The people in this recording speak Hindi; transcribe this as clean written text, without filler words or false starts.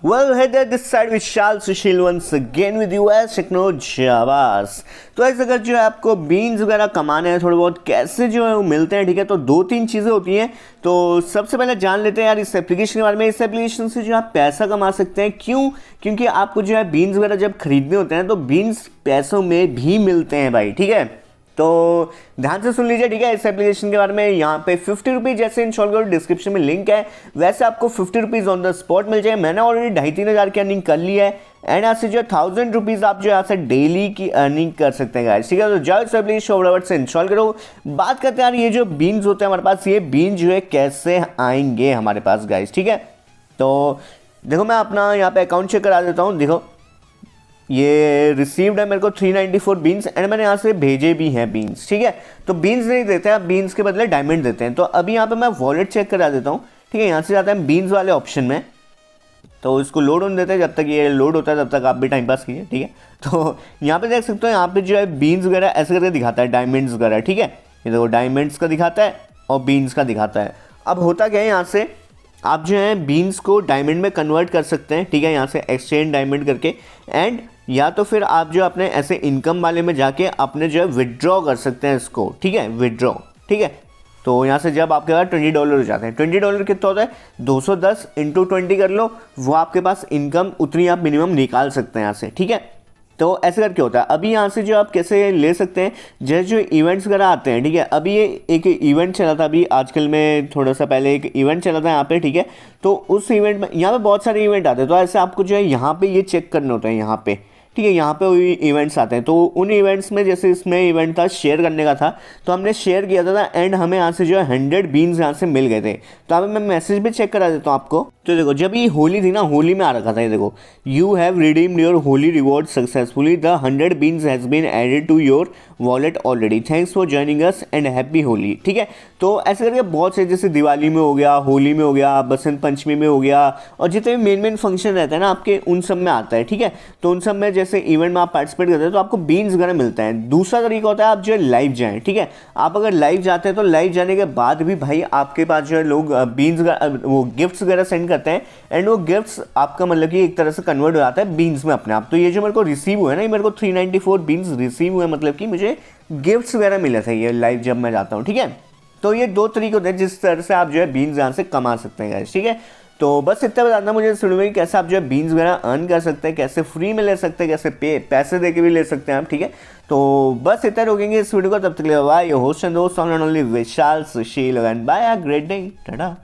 Well, hey there, this side Vishal Susheel once again with you as techno zabaaz। तो ऐसे अगर जो है आपको बीन्स वगैरह कमाने हैं थोड़े बहुत कैसे जो है वो मिलते हैं, ठीक है। तो दो तीन चीज़ें होती हैं। तो सबसे पहले जान लेते हैं यार इस एप्लीकेशन के बारे में। इस एप्लीकेशन से जो आप पैसा कमा सकते हैं। क्यों? क्योंकि आपको जो है बीन्स वगैरह जब खरीदने होते हैं तो बीन्स पैसों में भी मिलते हैं भाई, ठीक है। तो ध्यान से सुन लीजिए, ठीक है। इस एप्लीकेशन के बारे में यहाँ पे 50 रुपीज़ जैसे इंस्टॉल करो, डिस्क्रिप्शन में लिंक है, वैसे आपको 50 रुपीज़ ऑन द स्पॉट मिल जाए। मैंने ऑलरेडी 2,500-3 हज़ार की अर्निंग कर ली है एंड यहाँ से जो 1000 रुपीज़ आप जो यहाँ से डेली की अर्निंग कर सकते हैं गाइस, ठीक है। तो जाओ इस एप्लीकेशन फटाफट से इंस्टॉल करो। बात करते हैं यार ये जो बीन्स होते हैं हमारे पास, ये बीन्स जो है कैसे आएंगे हमारे पास गाइस, ठीक है। तो देखो मैं अपना यहाँ पे अकाउंट चेक करा देता हूँ। देखो ये रिसीव्ड है मेरे को 394 बीन्स एंड मैंने यहाँ से भेजे भी हैं बीन्स, ठीक है। तो बीन्स नहीं देते हैं, बीन्स के बदले डायमंड देते हैं। तो अभी यहाँ पे मैं वॉलेट चेक करा देता हूँ, ठीक है। यहाँ से जाता है बीन्स वाले ऑप्शन में, तो इसको लोड होने देते हैं। जब तक ये लोड होता है तब तक आप भी टाइम पास कीजिए, ठीक है। तो यहाँ पे देख सकते हो, यहाँ पे जो है बीन्स वगैरह ऐसे करके दिखाता है, डायमंड्स वगैरह, ठीक है। ये देखो डायमंड्स का दिखाता है और बीन्स का दिखाता है। अब होता क्या है, यहाँ से आप जो है बीन्स को डायमंड में कन्वर्ट कर सकते हैं, ठीक है। यहाँ से एक्सचेंज डायमंड करके एंड या तो फिर आप जो अपने ऐसे इनकम वाले में जाके अपने जो है विड्रॉ कर सकते हैं इसको, ठीक है, विड्रॉ, ठीक है। तो यहाँ से जब आपके पास $20 हो जाते हैं, $20 कितना होता है, 210 × 20 कर लो, वो आपके पास इनकम उतनी आप मिनिमम निकाल सकते हैं यहाँ से, ठीक है। तो ऐसे करके होता है। अभी यहाँ से जो आप कैसे ले सकते हैं, जैसे जो इवेंट्स वगैरह आते हैं, ठीक है। अभी ये एक इवेंट चला था, अभी आजकल में थोड़ा सा पहले एक इवेंट चला था यहाँ पे, ठीक है। तो उस इवेंट में यहाँ पे बहुत सारे इवेंट आते हैं, तो ऐसे आपको जो है यहाँ पे ये चेक करना होता है यहाँ पे, ठीक है। यहाँ पे वही इवेंट्स आते हैं, तो उन इवेंट्स में जैसे इसमें इवेंट था शेयर करने का था, तो हमने शेयर किया था एंड हमें यहाँ से जो है 100 बीन्स यहाँ से मिल गए थे। तो अभी मैं मैसेज भी चेक करा देता हूँ आपको। तो देखो जब ये होली थी ना, होली में आ रखा था, ये देखो, you have redeemed your Holi reward successfully, the 100 beans has been added to your wallet already, thanks for joining us and happy Holi, ठीक है। तो ऐसे करके बहुत से, जैसे दिवाली में हो गया, होली में हो गया, बसंत पंचमी में हो गया, और जितने भी मेन फंक्शन रहते हैं ना आपके, उन सब में आता है, ठीक है। तो उन सब में जैसे इवेंट में आप पार्टिसिपेट करते हैं तो आपको बीन्स वगैरह मिलता है। दूसरा तरीका होता है आप जो है लाइव जाएं, ठीक है। आप अगर लाइव जाते हैं तो लाइव जाने के बाद भी भाई आपके पास जो है लोग बीन्स वो गिफ्ट्स वगैरह सेंड करते हैं एंड वो गिफ्ट्स आपका मतलब कि एक तरह से कन्वर्ट हो जाता है बीन्स में अपने आप। तो ये जो मेरे को रिसीव हुआ है ना, ये मेरे को 394 बीन्स रिसीव हुए, मतलब कि मुझे गिफ्ट्स वगैरह मिले थे ये लाइव जब मैं जाता हूँ, ठीक है। तो ये दो तरीके होते हैं जिस तरह से आप जो है बीन्स यहाँ से कमा सकते हैं गाइस, ठीक है। तो बस इतना बताना मुझे इस वीडियो में, कैसे आप जो है बीन्स वगैरह अर्न कर सकते हैं, कैसे फ्री में ले सकते हैं, कैसे पैसे दे के भी ले सकते हैं आप, ठीक है। तो बस इतना रोकेंगे इस वीडियो को, तब तक के लिए बाय, योर होस्ट एंड दोस्त only Vishal Sushil and bye, a great day, Tata.